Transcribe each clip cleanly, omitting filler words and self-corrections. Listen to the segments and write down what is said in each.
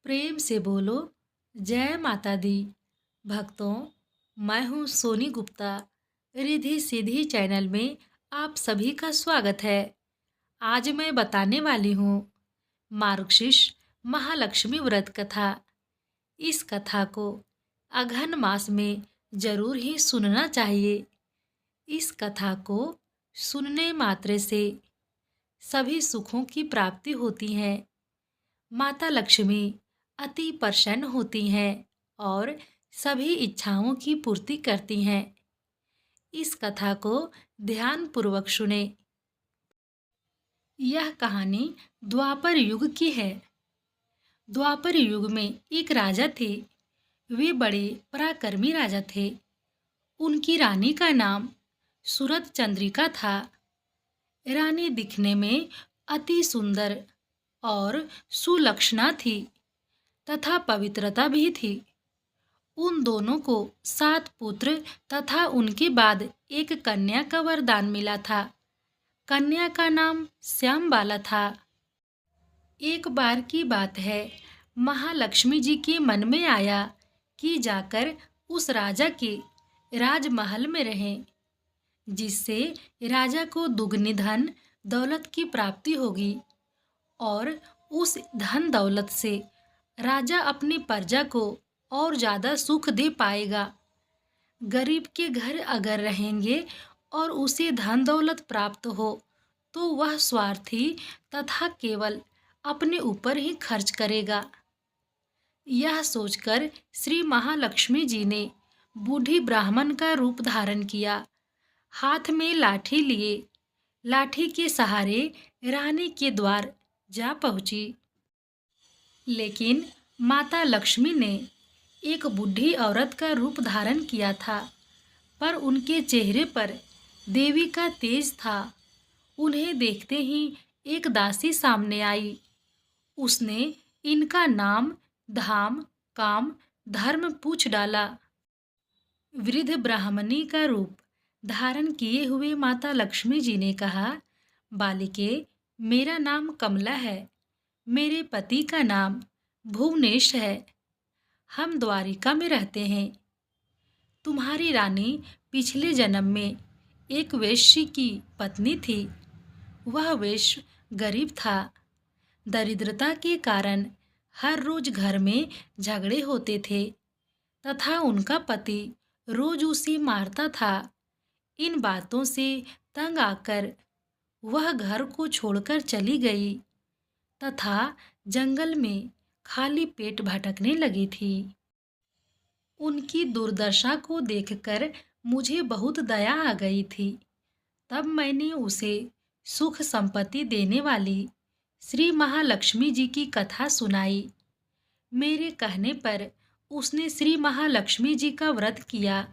प्रेम से बोलो जय माता दी। भक्तों, मैं हूँ सोनी गुप्ता। रिधि सिद्धि चैनल में आप सभी का स्वागत है। आज मैं बताने वाली हूँ मार्गशीर्ष महालक्ष्मी व्रत कथा। इस कथा को अघन मास में जरूर ही सुनना चाहिए। इस कथा को सुनने मात्र से सभी सुखों की प्राप्ति होती है। माता लक्ष्मी अति प्रसन्न होती हैं और सभी इच्छाओं की पूर्ति करती हैं। इस कथा को ध्यान पूर्वक सुने। यह कहानी द्वापर युग की है। द्वापर युग में एक राजा थे। वे बड़े पराक्रमी राजा थे। उनकी रानी का नाम सूरत चंद्रिका था। रानी दिखने में अति सुंदर और सुलक्षणा थी तथा पवित्रता भी थी। उन दोनों को 7 पुत्र तथा उनके बाद एक कन्या का वरदान मिला था। कन्या का नाम श्यामबाला था। एक बार की बात है, महालक्ष्मी जी के मन में आया कि जाकर उस राजा के राजमहल में रहें, जिससे राजा को दुगनी धन दौलत की प्राप्ति होगी और उस धन दौलत से राजा अपनी प्रजा को और ज्यादा सुख दे पाएगा। गरीब के घर अगर रहेंगे और उसे धन दौलत प्राप्त हो तो वह स्वार्थी तथा केवल अपने ऊपर ही खर्च करेगा। यह सोचकर श्री महालक्ष्मी जी ने बूढ़ी ब्राह्मण का रूप धारण किया। हाथ में लाठी लिए लाठी के सहारे रानी के द्वार जा पहुंची। लेकिन माता लक्ष्मी ने एक बूढ़ी औरत का रूप धारण किया था, पर उनके चेहरे पर देवी का तेज था। उन्हें देखते ही एक दासी सामने आई। उसने इनका नाम, धाम, काम, धर्म पूछ डाला। वृद्ध ब्राह्मणी का रूप धारण किए हुए माता लक्ष्मी जी ने कहा, बालिके, मेरा नाम कमला है। मेरे पति का नाम भुवनेश है। हम द्वारिका में रहते हैं। तुम्हारी रानी पिछले जन्म में एक वेश्या की पत्नी थी। वह वेश्या गरीब था। दरिद्रता के कारण हर रोज घर में झगड़े होते थे तथा उनका पति रोज उसे मारता था। इन बातों से तंग आकर वह घर को छोड़कर चली गई तथा जंगल में खाली पेट भटकने लगी थी। उनकी दुर्दशा को देखकर मुझे बहुत दया आ गई थी। तब मैंने उसे सुख संपत्ति देने वाली श्री महालक्ष्मी जी की कथा सुनाई। मेरे कहने पर उसने श्री महालक्ष्मी जी का व्रत किया।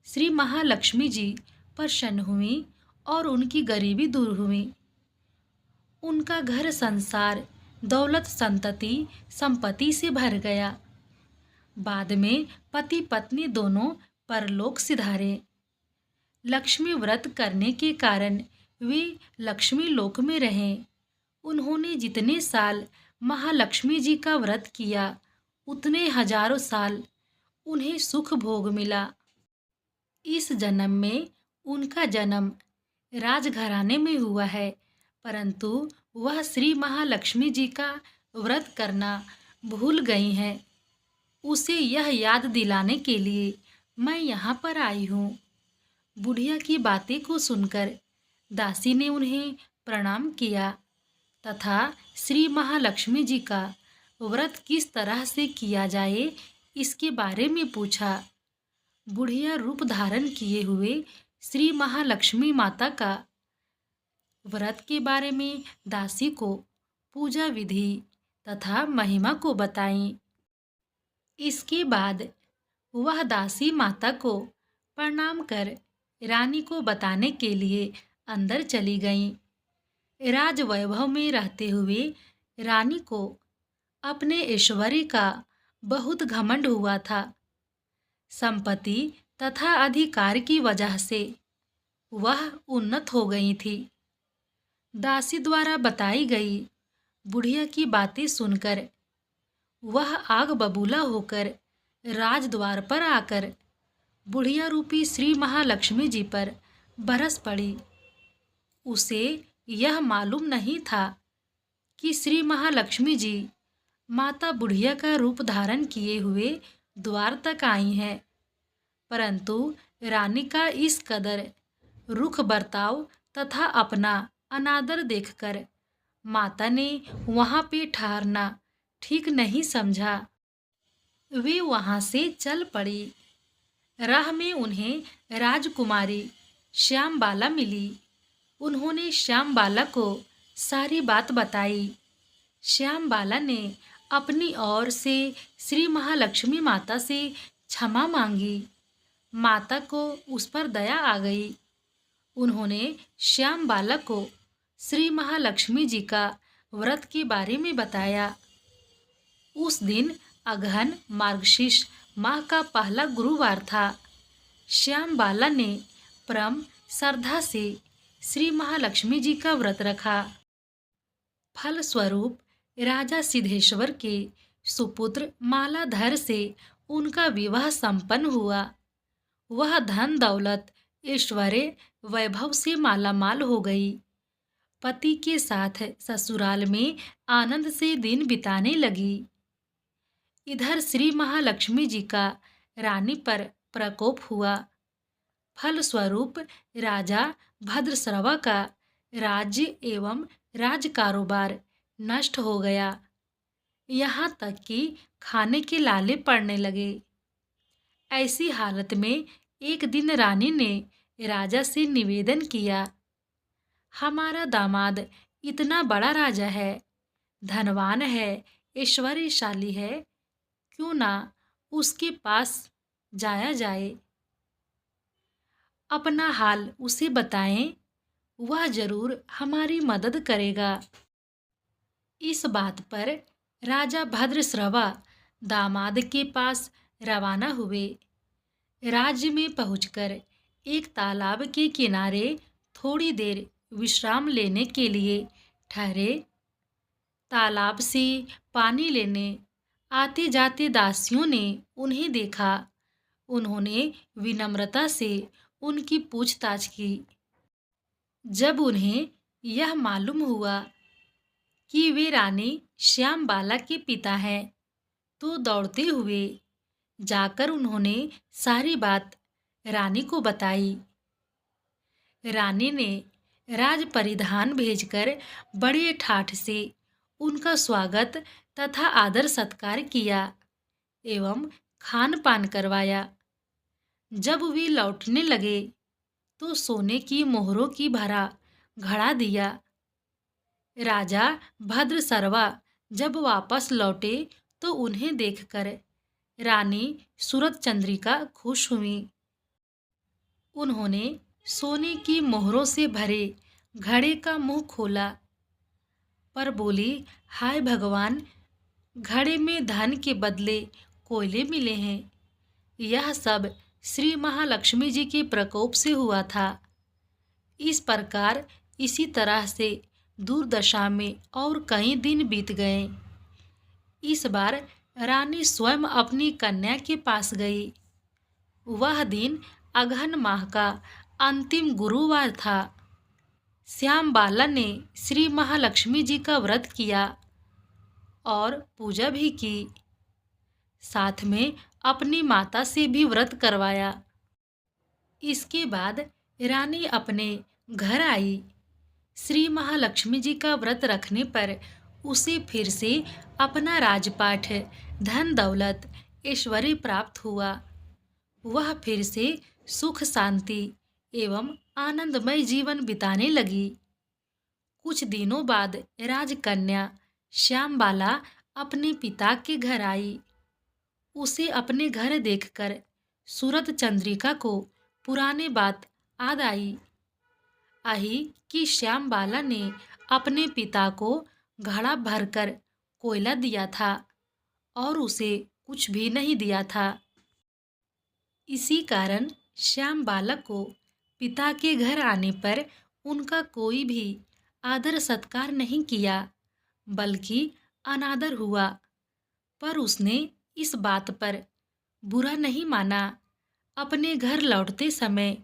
श्री महालक्ष्मी जी प्रसन्न हुई और उनकी गरीबी दूर हुई। उनका घर संसार दौलत संतति संपत्ति से भर गया। बाद में पति पत्नी दोनों परलोक सिधारे। लक्ष्मी व्रत करने के कारण वे लक्ष्मी लोक में रहे। उन्होंने जितने साल महालक्ष्मी जी का व्रत किया उतने हजारों साल उन्हें सुख भोग मिला। इस जन्म में उनका जन्म राजघराने में हुआ है, परंतु वह श्री महालक्ष्मी जी का व्रत करना भूल गई हैं। उसे यह याद दिलाने के लिए मैं यहाँ पर आई हूँ। बुढ़िया की बातें को सुनकर दासी ने उन्हें प्रणाम किया तथा श्री महालक्ष्मी जी का व्रत किस तरह से किया जाए इसके बारे में पूछा। बुढ़िया रूप धारण किए हुए श्री महालक्ष्मी माता का व्रत के बारे में दासी को पूजा विधि तथा महिमा को बताई। इसके बाद वह दासी माता को प्रणाम कर रानी को बताने के लिए अंदर चली गई। राजवैभव में रहते हुए रानी को अपने ऐश्वर्य का बहुत घमंड हुआ था। संपत्ति तथा अधिकार की वजह से वह उन्नत हो गई थी। दासी द्वारा बताई गई बुढ़िया की बातें सुनकर वह आग बबूला होकर राजद्वार पर आकर बुढ़िया रूपी श्री महालक्ष्मी जी पर बरस पड़ी। उसे यह मालूम नहीं था कि श्री महालक्ष्मी जी माता बुढ़िया का रूप धारण किए हुए द्वार तक आई हैं, परंतु रानी का इस कदर रुख बर्ताव तथा अपना अनादर देखकर माता ने वहां पे ठहरना ठीक नहीं समझा। वे वहां से चल पड़ी। राह में उन्हें राजकुमारी श्यामबाला मिली। उन्होंने श्यामबाला को सारी बात बताई। श्यामबाला ने अपनी ओर से श्री महालक्ष्मी माता से क्षमा मांगी। माता को उस पर दया आ गई। उन्होंने श्यामबाला को श्री महालक्ष्मी जी का व्रत के बारे में बताया। उस दिन अगहन मार्गशीर्ष माह का पहला गुरुवार था। श्यामबाला ने परम श्रद्धा से श्री महालक्ष्मी जी का व्रत रखा। फलस्वरूप राजा सिद्धेश्वर के सुपुत्र मालाधर से उनका विवाह संपन्न हुआ। वह धन दौलत ऐश्वर्य वैभव से मालामाल हो गई। पति के साथ ससुराल में आनंद से दिन बिताने लगी। इधर श्री महालक्ष्मी जी का रानी पर प्रकोप हुआ। फलस्वरूप राजा भद्रश्रवा का राज्य एवं राज कारोबार नष्ट हो गया। यहाँ तक कि खाने के लाले पड़ने लगे। ऐसी हालत में एक दिन रानी ने राजा से निवेदन किया, हमारा दामाद इतना बड़ा राजा है, धनवान है, ऐश्वर्यशाली है, क्यों ना उसके पास जाया जाए, अपना हाल उसे बताएं, वह जरूर हमारी मदद करेगा। इस बात पर राजा भद्रश्रवा दामाद के पास रवाना हुए। राज्य में पहुंचकर एक तालाब के किनारे थोड़ी देर विश्राम लेने के लिए ठहरे। तालाब से पानी लेने आते जाते दासियों ने उन्हें देखा। उन्होंने विनम्रता से उनकी पूछताछ की। जब उन्हें यह मालूम हुआ कि वे रानी श्यामबाला के पिता हैं, तो दौड़ते हुए जाकर उन्होंने सारी बात रानी को बताई। रानी ने राज परिधान भेजकर बड़े ठाठ से उनका स्वागत तथा आदर सत्कार किया एवं खान पान करवाया। जब वे लौटने लगे तो सोने की मोहरों की भरा घड़ा दिया। राजा भद्रश्रवा जब वापस लौटे तो उन्हें देखकर रानी सूरत चंद्रिका खुश हुई। उन्होंने सोने की मोहरों से भरे घड़े का मुंह खोला पर बोली, हाय भगवान, घड़े में धन के बदले कोयले मिले हैं। यह सब श्री महालक्ष्मी जी के प्रकोप से हुआ था। इस प्रकार इसी तरह से दुर्दशा में और कई दिन बीत गए। इस बार रानी स्वयं अपनी कन्या के पास गई। वह दिन अगहन माह का अंतिम गुरुवार था। श्यामबाला ने श्री महालक्ष्मी जी का व्रत किया और पूजा भी की। साथ में अपनी माता से भी व्रत करवाया। इसके बाद रानी अपने घर आई। श्री महालक्ष्मी जी का व्रत रखने पर उसे फिर से अपना राजपाठ, धन दौलत, ऐश्वर्य प्राप्त हुआ। वह फिर से सुख शांति एवं आनंदमय जीवन बिताने लगी। कुछ दिनों बाद राजकन्या श्यामबाला अपने पिता के घर आई। उसे अपने घर देखकर सूरत चंद्रिका को पुरानी बात याद आई कि श्यामबाला ने अपने पिता को घड़ा भरकर कोयला दिया था और उसे कुछ भी नहीं दिया था। इसी कारण श्यामबाला को पिता के घर आने पर उनका कोई भी आदर सत्कार नहीं किया, बल्कि अनादर हुआ। पर उसने इस बात पर बुरा नहीं माना। अपने घर लौटते समय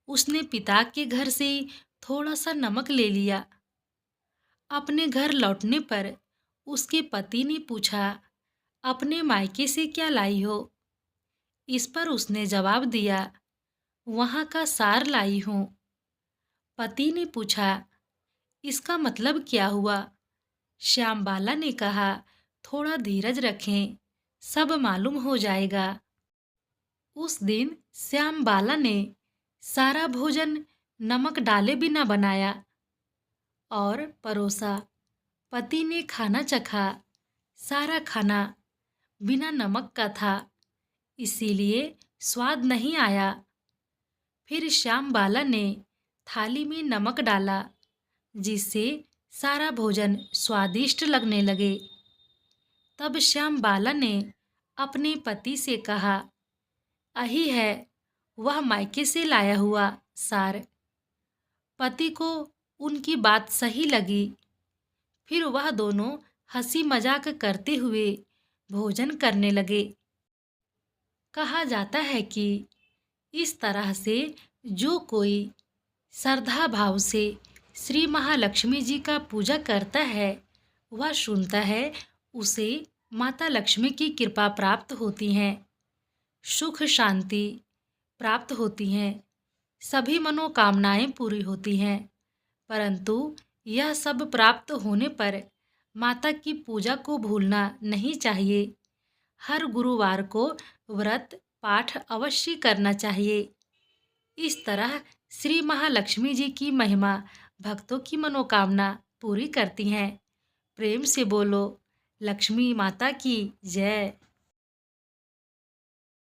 उसने पिता के घर से थोड़ा सा नमक ले लिया। अपने घर लौटने पर उसके पति ने पूछा, अपने मायके से क्या लाई हो? इस पर उसने जवाब दिया, वहाँ का सार लाई हूँ। पति ने पूछा, इसका मतलब क्या हुआ? श्यामबाला ने कहा, थोड़ा धीरज रखें, सब मालूम हो जाएगा। उस दिन श्यामबाला ने सारा भोजन नमक डाले बिना बनाया और परोसा। पति ने खाना चखा। सारा खाना बिना नमक का था, इसीलिए स्वाद नहीं आया। फिर श्यामबाला ने थाली में नमक डाला, जिससे सारा भोजन स्वादिष्ट लगने लगे। तब श्यामबाला ने अपने पति से कहा, यही है वह मायके से लाया हुआ सार। पति को उनकी बात सही लगी। फिर वह दोनों हंसी मजाक करते हुए भोजन करने लगे। कहा जाता है कि इस तरह से जो कोई श्रद्धा भाव से श्री महालक्ष्मी जी का पूजा करता है, वह सुनता है, उसे माता लक्ष्मी की कृपा प्राप्त होती है, सुख शांति प्राप्त होती हैं, सभी मनोकामनाएं पूरी होती हैं। परंतु यह सब प्राप्त होने पर माता की पूजा को भूलना नहीं चाहिए। हर गुरुवार को व्रत पाठ अवश्य करना चाहिए। इस तरह श्री महालक्ष्मी जी की महिमा भक्तों की मनोकामना पूरी करती हैं। प्रेम से बोलो, लक्ष्मी माता की जय।